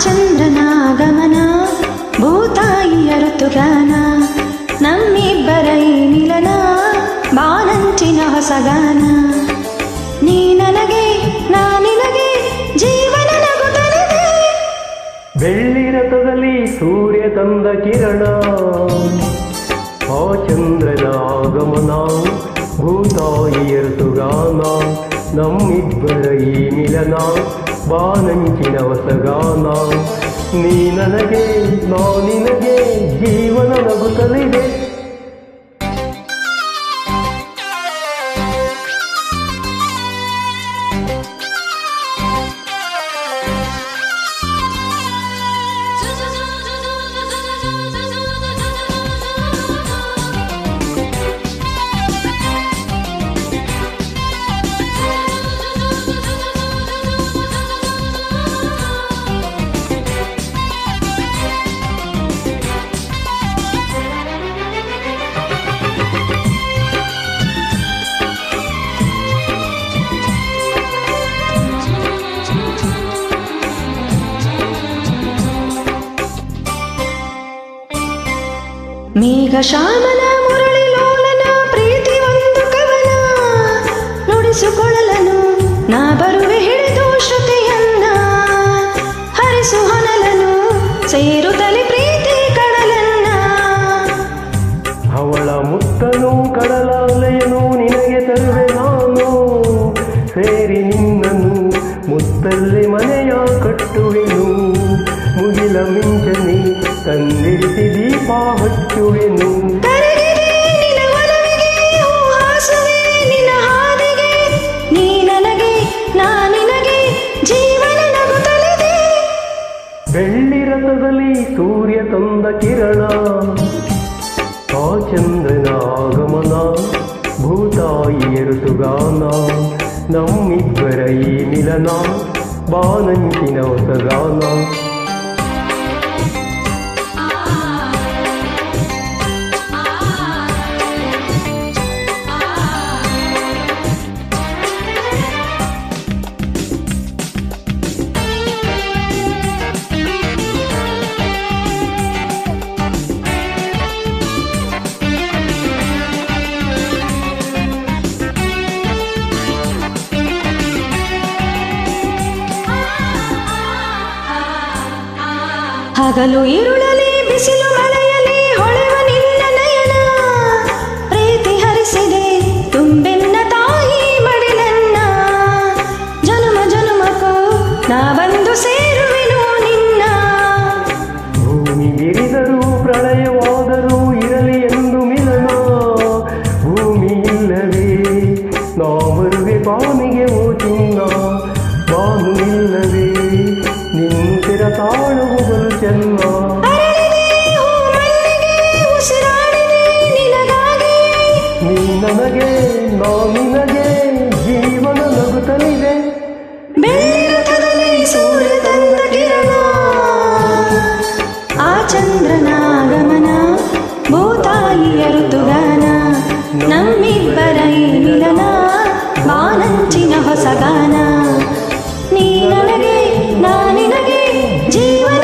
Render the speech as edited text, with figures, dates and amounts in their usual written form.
ಚಂದ್ರನಾಗಮನ ಭೂತಾಯಿಯ ಋತುಗಾನ ನಮ್ಮಿಬ್ಬರ ಈ ಮಿಲನ ಬಾನಂಚಿನ ಹೊಸಗಾನ ನೀ ನನಗೆ ನಾ ನಿನಗೆ ಜೀವನ ನಗುತ್ತಲಿದೆ ಬೆಳ್ಳಿ ರಥದಲ್ಲಿ ಸೂರ್ಯ ತಂದ ಕಿರಣ ಆ ಚಂದ್ರನ ಆಗಮನ ಭೂತಾಯಿಯ ಋತುಗಾನ ನಮ್ಮಿಬ್ಬರ ಈ ಮಿಲನ ಬಾನಂಚಿನ ಹೊಸಗಾನ ನೀ ನನಗೆ ನಾ ನಿನಗೆ ಜೀವನ ನಗುತ್ತಲಿದೆ ಮೇಘ ಶ್ಯಾಮನ ಮುರಳಿ ಲೋಲನ ಪ್ರೀತಿ ಒಂದು ಕವನ ನುಡಿಸಿಕೊಳ್ಳಲನು ನಾ ಬರುವೆ ಹಿಡಿದು ಶ್ರುತಿಯನ್ನ ಹರಿಸು ಹೊನಲನು ಸೇರುತ್ತಲಿ ಪ್ರೀತಿ ಕಡಲನ್ನ ಅವಳ ಮುತ್ತನು ಕಡಲಾಲೆಯನು ನಿನಗೆ ತರುವೆ ನಾನು ಸೇರಿ ನಿನ್ನನು ಮುತ್ತಲ್ಲಿ ಮನೆಯ ಕಟ್ಟುವೆನು ಮುಗಿಲ ಮಿಂಚನಿ ತಂದಿರಿಸಿ ದೀಪ ಹಚ್ಚುವೆನು ನೀ ನನಗೆ ನಾ ನಿನಗೆ ಜೀವನ ನಗುತ್ತಲಿದೆ ಬೆಳ್ಳಿ ರಥದಲ್ಲಿ ಸೂರ್ಯ ತಂದ ಕಿರಣ ಆ ಚಂದ್ರನ ಆಗಮನ ಭೂತಾಯಿಯ ಋತುಗಾನ ನಮ್ಮಿಬ್ಬರ ಈ ಮಿಲನ ಬಾನಂಚಿನ ಹೊಸಗಾನ ಹಗಲು ಇರುಳಲಿ ಬಿಸಿಲು ಮಳೆಯಲಿ ಹೊಳೆವ ನಿನ್ನ ನಯನ ಪ್ರೀತಿ ಹರಿಸಿದೆ ತುಂಬೆನ್ನ ತಾಯಿ ಮಡಿಲನ್ನ ಜನುಮ ಜನುಮಕ್ಕೂ ನಾ ಬಂದು ಸೇರುವೆನು ನಿನ್ನ ಭೂಮಿ ಬಿರಿದರೂ ಪ್ರಳಯವಾದರೂ ಇರಲಿ ಎಂದು ಮಿಲನ ಭೂಮಿ ಇಲ್ಲವೇ ನಾ ಬರುವೆ ಬಾನಿಗೆ ಓ ಚಿನ್ನ ಬಾನು ಇಲ್ಲವೇ ನಿಂತಿರ ತಾಳುವುದು ಚೆನ್ನ ನೀ ನನಗೆ ನಾ ನಿನಗೆ ಜೀವನ ನಗುತ್ತಲಿದೆ ಬೆಳ್ಳಿ ಸೂರ್ಯ ತಂದ ಕಿರಣ ಆ ಚಂದ್ರನಾಗಮನ ಭೂತಾಯಿಯ ಋತುಗಾನ ನಮ್ಮಿಬ್ಬರ ಈ ಮಿಲನ ಬಾನಂಚಿನ ಹೊಸಗಾನ ನೀ ನನಗೆ ನಾ ನಿನಗೆ ಜೀವನ